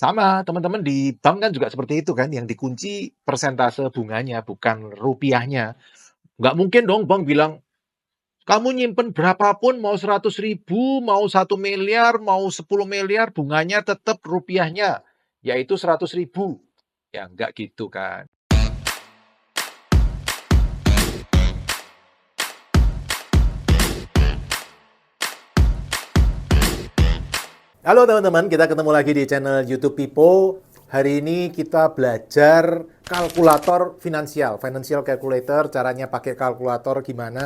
Sama, teman-teman di bank kan juga seperti itu kan, yang dikunci persentase bunganya, bukan rupiahnya. Nggak mungkin dong bank bilang, kamu nyimpen berapapun, mau 100.000, mau 1 miliar, mau 10 miliar, bunganya tetap rupiahnya, yaitu 100.000. Ya nggak gitu kan. Halo teman-teman, kita ketemu lagi di channel YouTube Pipo. Hari ini kita belajar kalkulator finansial, financial calculator, caranya pakai kalkulator gimana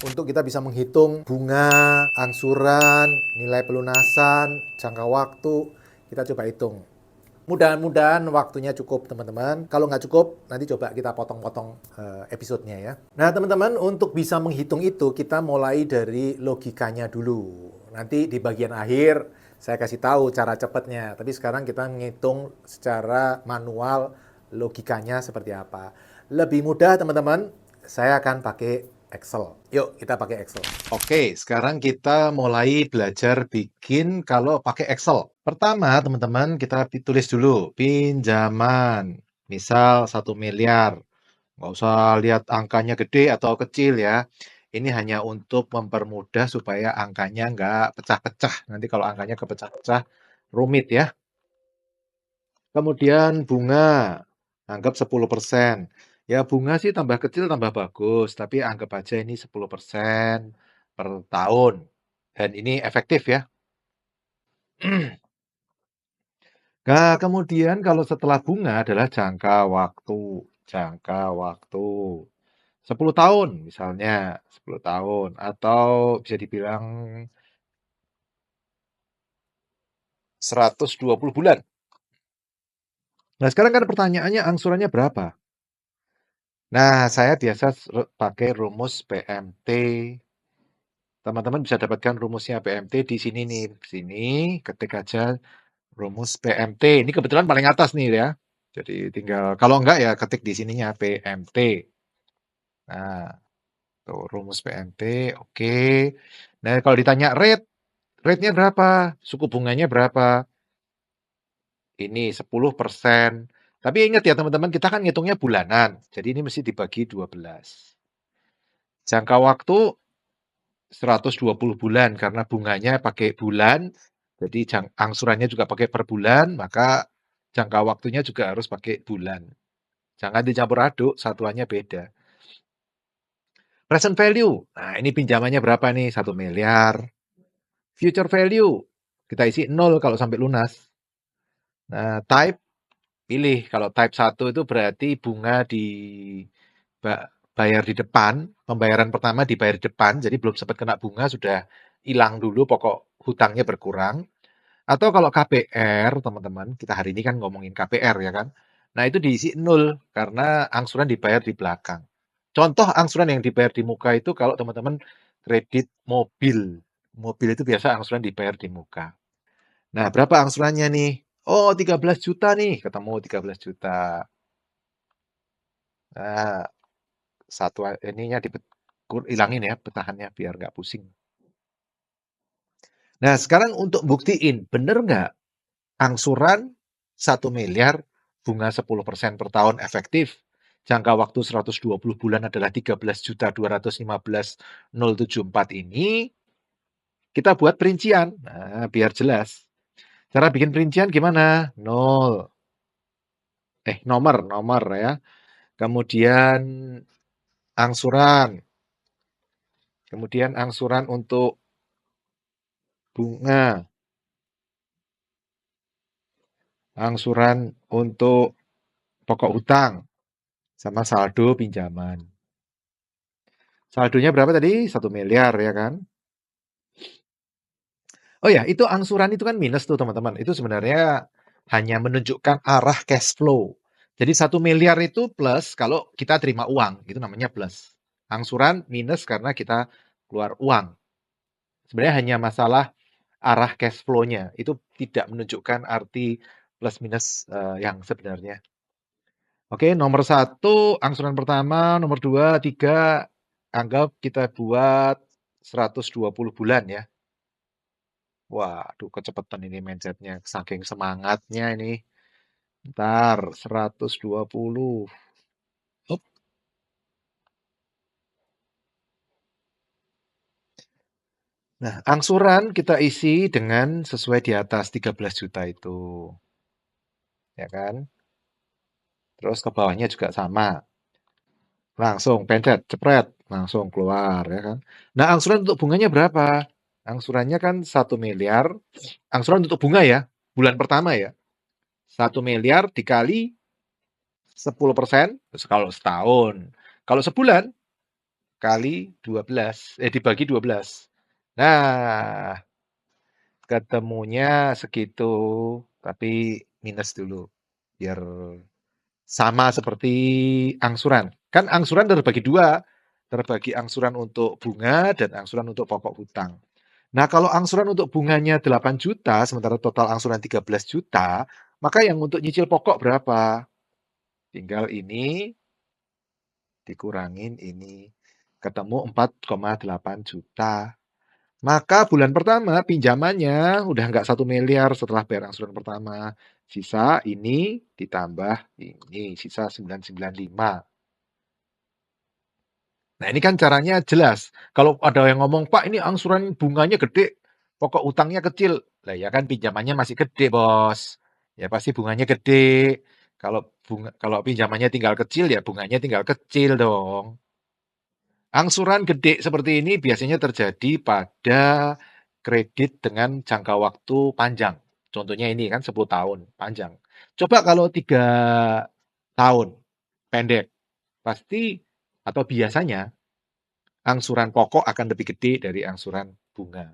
untuk kita bisa menghitung bunga, angsuran, nilai pelunasan, jangka waktu. Kita coba hitung. Mudah-mudahan waktunya cukup teman-teman. Kalau nggak cukup, nanti coba kita potong-potong episodenya ya. Nah teman-teman, untuk bisa menghitung itu, kita mulai dari logikanya dulu. Nanti di bagian akhir, saya kasih tahu cara cepatnya. Tapi sekarang kita menghitung secara manual logikanya seperti apa. Lebih mudah teman-teman, saya akan pakai Excel. Yuk kita pakai Excel. Oke, sekarang kita mulai belajar bikin kalau pakai Excel. Pertama, teman-teman, kita tulis dulu pinjaman. Misal 1 miliar. Nggak usah lihat angkanya gede atau kecil ya. Ini hanya untuk mempermudah supaya angkanya nggak pecah-pecah. Nanti kalau angkanya kepecah-pecah, rumit ya. Kemudian bunga, anggap 10%. Ya bunga sih tambah kecil tambah bagus, tapi anggap aja ini 10% per tahun. Dan ini efektif ya. Nah, kemudian kalau setelah bunga adalah jangka waktu. Jangka waktu. 10 tahun misalnya, 10 tahun. Atau bisa dibilang 120 bulan. Nah, sekarang kan pertanyaannya angsurannya berapa? Nah, saya biasa pakai rumus PMT. Teman-teman bisa dapatkan rumusnya PMT di sini nih. Sini ketik aja rumus PMT. Ini kebetulan paling atas nih ya. Jadi tinggal kalau enggak ya ketik di sininya PMT. Nah, tuh rumus PMT. Oke. Nah, kalau ditanya rate-nya berapa? Suku bunganya berapa? Ini 10%. Tapi ingat ya teman-teman, kita kan ngitungnya bulanan. Jadi ini mesti dibagi 12. Jangka waktu 120 bulan karena bunganya pakai bulan, jadi angsurannya juga pakai per bulan, maka jangka waktunya juga harus pakai bulan. Jangan dicampur aduk, satuannya beda. Present value, nah ini pinjamannya berapa nih? 1 miliar. Future value, kita isi 0 kalau sampai lunas. Nah, type, pilih. Kalau type 1 itu berarti bunga bayar di depan, pembayaran pertama dibayar di depan, jadi belum sempat kena bunga, sudah hilang dulu, pokok hutangnya berkurang. Atau kalau KPR, teman-teman, kita hari ini kan ngomongin KPR ya kan. Nah, itu diisi 0 karena angsuran dibayar di belakang. Contoh angsuran yang dibayar di muka itu kalau teman-teman kredit mobil. Mobil itu biasa angsuran dibayar di muka. Nah, berapa angsurannya nih? Oh, 13 juta nih, ketemu 13 juta. Nah, satu ininya hilangin ya petahannya biar nggak pusing. Nah, sekarang untuk buktiin, bener nggak angsuran 1 miliar, bunga 10% per tahun efektif. Jangka waktu 120 bulan adalah 13.215.074 ini. Kita buat perincian, nah, biar jelas. Cara bikin perincian gimana? Nomor ya. Kemudian angsuran. Kemudian angsuran untuk bunga. Angsuran untuk pokok hutang. Sama saldo pinjaman. Saldonya berapa tadi? 1 miliar ya kan? Oh ya, itu angsuran itu kan minus tuh teman-teman. Itu sebenarnya hanya menunjukkan arah cash flow. Jadi 1 miliar itu plus kalau kita terima uang, itu namanya plus. Angsuran minus karena kita keluar uang. Sebenarnya hanya masalah arah cash flow-nya. Itu tidak menunjukkan arti plus minus yang sebenarnya. Oke, nomor 1 angsuran pertama, nomor 2, 3, anggap kita buat 120 bulan ya. Waduh, kecepatan ini mencetnya, saking semangatnya ini. Bentar, 120. Up. Nah, angsuran kita isi dengan sesuai di atas 13 juta itu, ya kan? Terus ke bawahnya juga sama. Langsung pencet, cepret, langsung keluar, ya kan? Nah, angsuran untuk bunganya berapa? Angsurannya kan 1 miliar. Angsuran untuk bunga ya, bulan pertama ya. 1 miliar dikali 10%, kalau setahun. Kalau sebulan, kali 12, dibagi 12. Nah, ketemunya segitu, tapi minus dulu. Biar sama seperti angsuran. Kan angsuran terbagi dua, terbagi angsuran untuk bunga dan angsuran untuk pokok hutang. Nah, kalau angsuran untuk bunganya 8 juta, sementara total angsuran 13 juta, maka yang untuk nyicil pokok berapa? Tinggal ini dikurangin ini. Ketemu 4,8 juta. Maka bulan pertama pinjamannya udah nggak 1 miliar setelah bayar angsuran pertama. Sisa ini ditambah ini, sisa 995. Nah, ini kan caranya jelas. Kalau ada yang ngomong, Pak, ini angsuran bunganya gede, pokok utangnya kecil. Lah ya kan pinjamannya masih gede, Bos. Ya pasti bunganya gede. Kalau pinjamannya tinggal kecil, ya bunganya tinggal kecil dong. Angsuran gede seperti ini biasanya terjadi pada kredit dengan jangka waktu panjang. Contohnya ini kan 10 tahun, panjang. Coba kalau 3 tahun, pendek. Pasti atau biasanya angsuran pokok akan lebih gede dari angsuran bunga.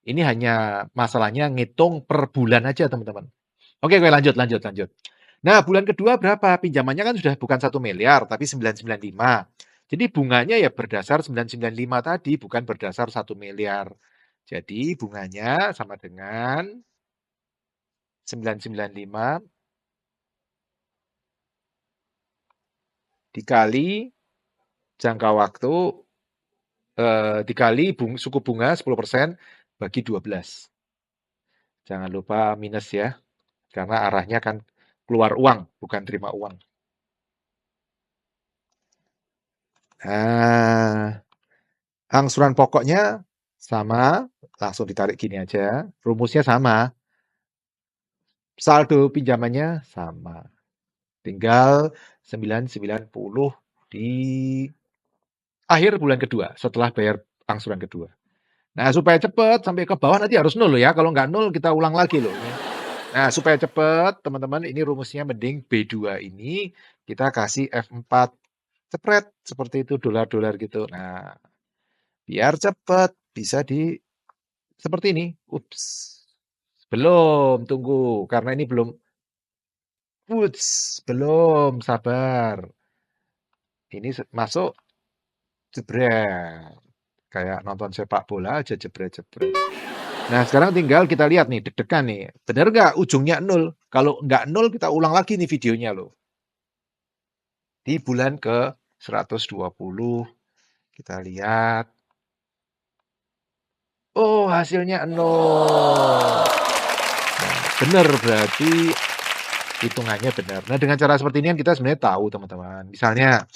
Ini hanya masalahnya ngitung per bulan aja, teman-teman. Oke, oke, lanjut, lanjut, lanjut. Nah, bulan kedua berapa? Pinjamannya kan sudah bukan 1 miliar, tapi 995. Jadi bunganya ya berdasar 995 tadi, bukan berdasar 1 miliar. Jadi bunganya sama dengan 995 dikali jangka waktu, dikali suku bunga 10% bagi 12. Jangan lupa minus ya, karena arahnya kan keluar uang, bukan terima uang. Nah, angsuran pokoknya sama, langsung ditarik gini aja. Rumusnya sama, saldo pinjamannya sama. Tinggal 990 di akhir bulan kedua, setelah bayar angsuran kedua. Nah, supaya cepat sampai ke bawah nanti harus nol ya. Kalau nggak nol, kita ulang lagi loh. Nah, supaya cepat, teman-teman, ini rumusnya mending B2 ini kita kasih F4. Cepret, seperti itu, dolar-dolar gitu. Nah, biar cepat, bisa di seperti ini. Ups, belum, tunggu. Karena ini belum, ups, belum, sabar. Ini masuk, jebret. Kayak nonton sepak bola aja, jebret-jebret. Nah, sekarang tinggal kita lihat nih, deg-degan nih. Benar nggak ujungnya nol? Kalau nggak nol, kita ulang lagi nih videonya loh. Di bulan ke 120, kita lihat. Oh, hasilnya nol. Nah, benar berarti hitungannya benar. Nah, dengan cara seperti ini kan kita sebenarnya tahu, teman-teman. Misalnya,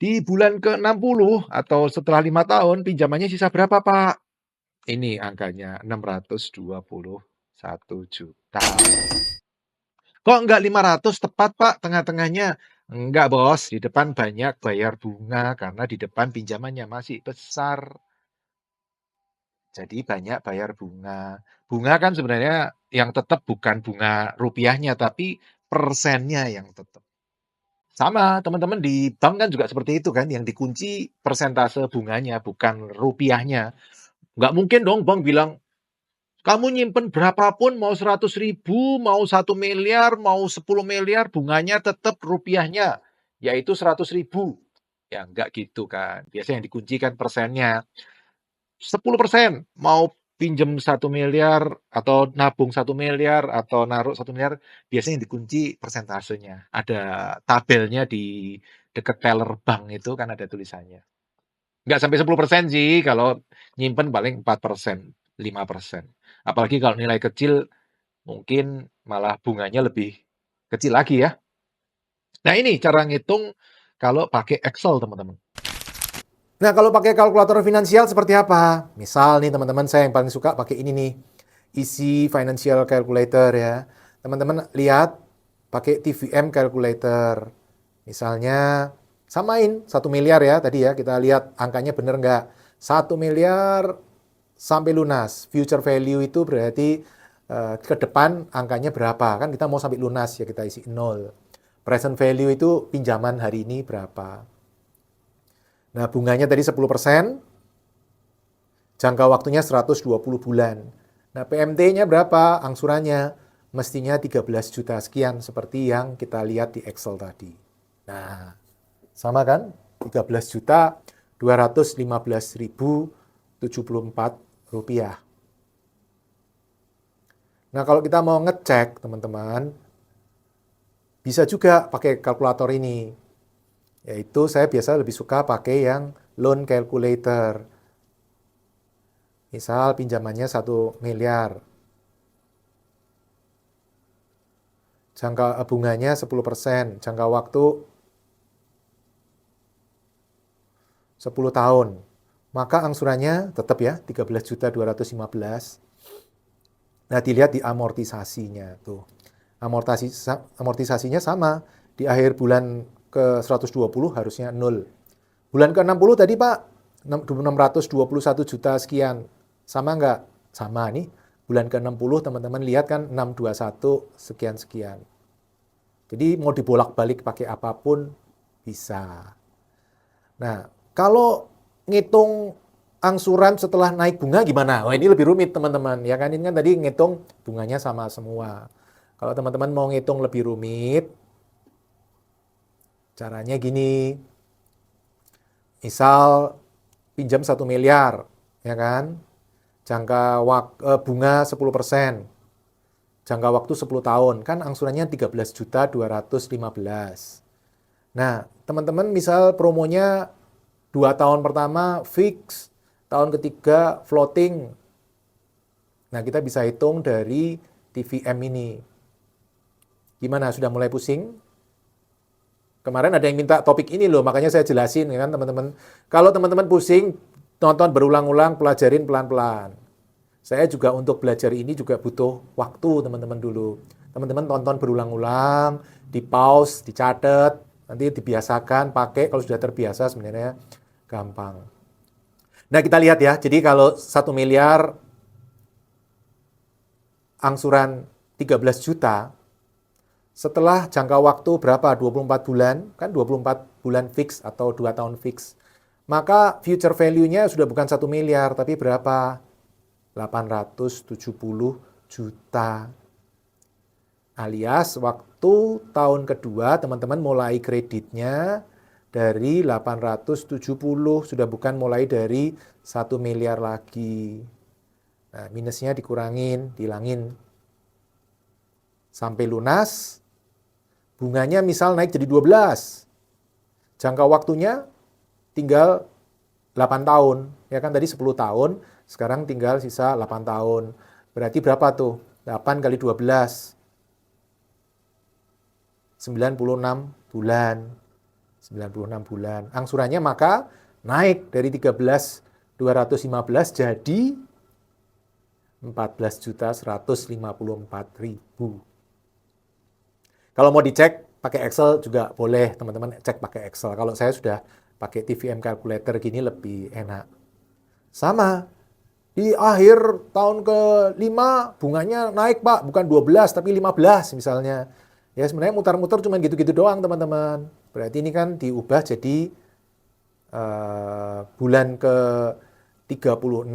di bulan ke-60 atau setelah 5 tahun, pinjamannya sisa berapa, Pak? Ini angkanya, 621 juta. Kok enggak 500 tepat, Pak, tengah-tengahnya? Enggak, Bos. Di depan banyak bayar bunga karena di depan pinjamannya masih besar. Jadi banyak bayar bunga. Bunga kan sebenarnya yang tetap bukan bunga rupiahnya, tapi persennya yang tetap. Sama, teman-teman di bank kan juga seperti itu kan, yang dikunci persentase bunganya, bukan rupiahnya. Nggak mungkin dong bank bilang, kamu nyimpen berapapun, mau 100.000, mau 1 miliar, mau 10 miliar, bunganya tetap rupiahnya, yaitu 100.000. Ya nggak gitu kan. Biasanya yang dikunci kan persennya. 10%, mau pinjem 1 miliar atau nabung 1 miliar atau naruh 1 miliar, biasanya yang dikunci persentasenya. Ada tabelnya di dekat teller bank itu kan ada tulisannya. Nggak sampai 10% sih, kalau nyimpen paling 4%. 5%. Apalagi kalau nilai kecil, mungkin malah bunganya lebih kecil lagi ya. Nah ini cara ngitung kalau pakai Excel teman-teman. Nah, kalau pakai kalkulator finansial seperti apa? Misal nih teman-teman, saya yang paling suka pakai ini nih, Easy Financial Calculator ya. Teman-teman lihat pakai TVM Calculator. Misalnya samain 1 miliar ya tadi ya, kita lihat angkanya bener nggak. 1 miliar sampai lunas. Future value itu berarti ke depan angkanya berapa. Kan kita mau sampai lunas ya, kita isi 0. Present value itu pinjaman hari ini berapa. Nah, bunganya tadi 10%, jangka waktunya 120 bulan. Nah, PMT-nya berapa? Angsurannya mestinya 13 juta sekian seperti yang kita lihat di Excel tadi. Nah, sama kan? 13 juta 215.074 rupiah. Nah, kalau kita mau ngecek, teman-teman, bisa juga pakai kalkulator ini. Yaitu saya biasa lebih suka pakai yang loan calculator. Misal pinjamannya 1 miliar. Jangka bunganya 10%, jangka waktu 10 tahun. Maka angsurannya tetap ya 13.215. Nah, dilihat di amortisasinya tuh. Amortisasinya sama. Di akhir bulan ke 120 harusnya 0. Bulan ke 60 tadi Pak, 621 juta sekian. Sama nggak? Sama nih. Bulan ke 60 teman-teman lihat kan 621 sekian-sekian. Jadi mau dibolak-balik pakai apapun bisa. Nah, kalau ngitung angsuran setelah naik bunga gimana? Wah, ini lebih rumit teman-teman. Ya kan, ini kan tadi ngitung bunganya sama semua. Kalau teman-teman mau ngitung lebih rumit, caranya gini. Misal pinjam 1 miliar, ya kan? Bunga 10%. Jangka waktu 10 tahun. Kan angsurannya 13.215. Nah, teman-teman misal promonya 2 tahun pertama fix, tahun ketiga floating. Nah, kita bisa hitung dari TVM ini. Gimana, sudah mulai pusing? Kemarin ada yang minta topik ini loh, makanya saya jelasin ya kan teman-teman. Kalau teman-teman pusing, tonton berulang-ulang, pelajarin pelan-pelan. Saya juga untuk belajar ini juga butuh waktu teman-teman dulu. Teman-teman tonton berulang-ulang, di pause, dicatat, nanti dibiasakan, pakai kalau sudah terbiasa sebenarnya gampang. Nah, kita lihat ya. Jadi kalau 1 miliar angsuran 13 juta, setelah jangka waktu berapa? 24 bulan, kan 24 bulan fix atau 2 tahun fix. Maka future value-nya sudah bukan 1 miliar, tapi berapa? 870 juta. Alias waktu tahun kedua teman-teman mulai kreditnya dari 870, sudah bukan mulai dari 1 miliar lagi. Nah, minusnya dikurangin, dihilangin. Sampai lunas, bunganya misal naik jadi 12. Jangka waktunya tinggal 8 tahun. Ya kan tadi 10 tahun, sekarang tinggal sisa 8 tahun. Berarti berapa tuh? 8 kali 12. 96 bulan. 96 bulan. Angsurannya maka naik dari 13.215 jadi 14.154.000. Kalau mau dicek pakai Excel juga boleh, teman-teman cek pakai Excel. Kalau saya sudah pakai TVM calculator gini lebih enak. Sama, di akhir tahun ke-5 bunganya naik Pak, bukan 12 tapi 15 misalnya. Ya sebenarnya mutar-mutar cuma gitu-gitu doang teman-teman. Berarti ini kan diubah jadi bulan ke-36.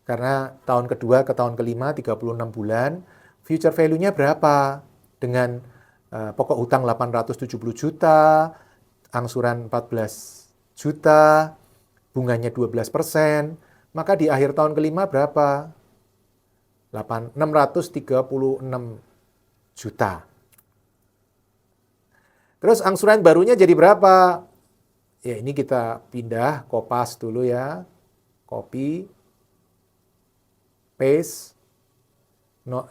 Karena tahun kedua ke tahun kelima 36 bulan, future value-nya berapa? Dengan pokok hutang 870 juta, angsuran 14 juta, bunganya 12%, maka di akhir tahun kelima berapa? 636 juta. Terus angsuran barunya jadi berapa? Ya, ini kita pindah, kopas dulu ya. Copy, paste. No,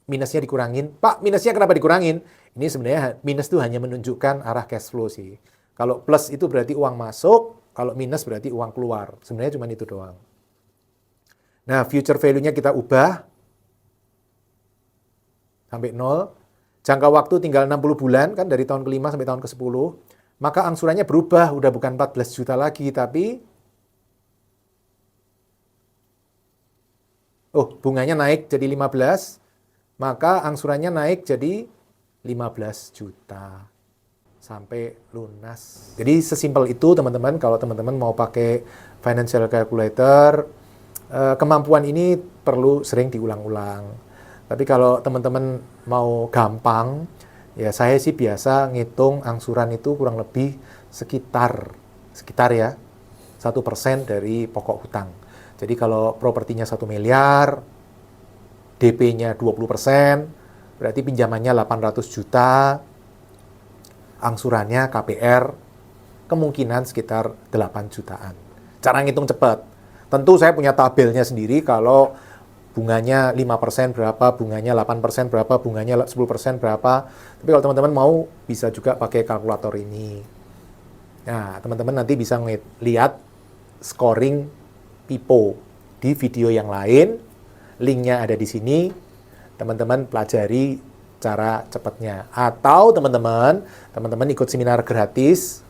minusnya dikurangin. Pak, minusnya kenapa dikurangin? Ini sebenarnya minus itu hanya menunjukkan arah cash flow sih. Kalau plus itu berarti uang masuk, kalau minus berarti uang keluar. Sebenarnya cuma itu doang. Nah, future value-nya kita ubah sampai 0. Jangka waktu tinggal 60 bulan, kan dari tahun ke-5 sampai tahun ke-10. Maka angsurannya berubah, udah bukan 14 juta lagi, tapi bunganya naik jadi 15, maka angsurannya naik jadi 15 juta sampai lunas. Jadi sesimpel itu teman-teman, kalau teman-teman mau pakai financial calculator, kemampuan ini perlu sering diulang-ulang. Tapi kalau teman-teman mau gampang, ya saya sih biasa ngitung angsuran itu kurang lebih sekitar ya 1% dari pokok hutang. Jadi kalau propertinya 1 miliar, DP-nya 20%, berarti pinjamannya 800 juta, angsurannya KPR kemungkinan sekitar 8 jutaan. Cara ngitung cepat. Tentu saya punya tabelnya sendiri kalau bunganya 5% berapa, bunganya 8% berapa, bunganya 10% berapa. Tapi kalau teman-teman mau, bisa juga pakai kalkulator ini. Nah, teman-teman nanti bisa lihat scoring Pipo di video yang lain. Linknya ada di sini. Teman-teman pelajari cara cepatnya. Atau teman-teman ikut seminar gratis.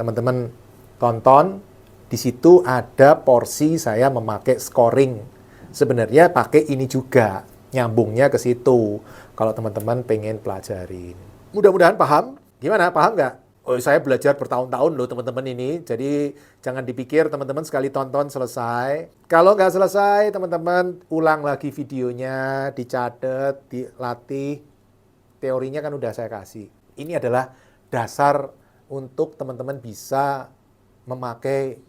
Teman-teman tonton. Di situ ada porsi saya memakai scoring. Sebenarnya pakai ini juga, nyambungnya ke situ. Kalau teman-teman pengen pelajarin. Mudah-mudahan paham. Gimana, paham nggak? Oh, saya belajar bertahun-tahun loh teman-teman ini. Jadi jangan dipikir teman-teman sekali tonton selesai. Kalau nggak selesai, teman-teman ulang lagi videonya, dicatat, dilatih. Teorinya kan udah saya kasih. Ini adalah dasar untuk teman-teman bisa memakai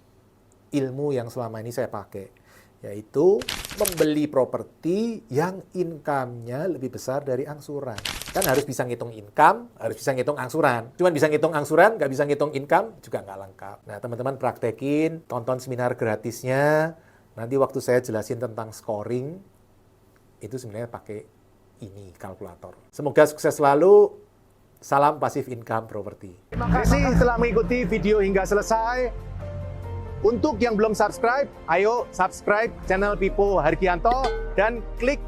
ilmu yang selama ini saya pakai. Yaitu membeli properti yang income-nya lebih besar dari angsuran. Kan harus bisa ngitung income, harus bisa ngitung angsuran. Cuman bisa ngitung angsuran, nggak bisa ngitung income, juga nggak lengkap. Nah, teman-teman praktekin, tonton seminar gratisnya. Nanti waktu saya jelasin tentang scoring, itu sebenarnya pakai ini, kalkulator. Semoga sukses selalu. Salam Passive Income Property. Terima kasih telah mengikuti video hingga selesai. Untuk yang belum subscribe, ayo subscribe channel Pipo Hargianto dan klik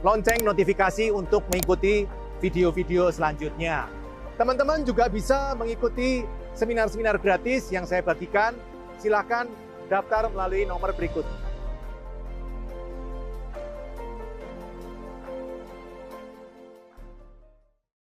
lonceng notifikasi untuk mengikuti video-video selanjutnya. Teman-teman juga bisa mengikuti seminar-seminar gratis yang saya bagikan. Silakan daftar melalui nomor berikut.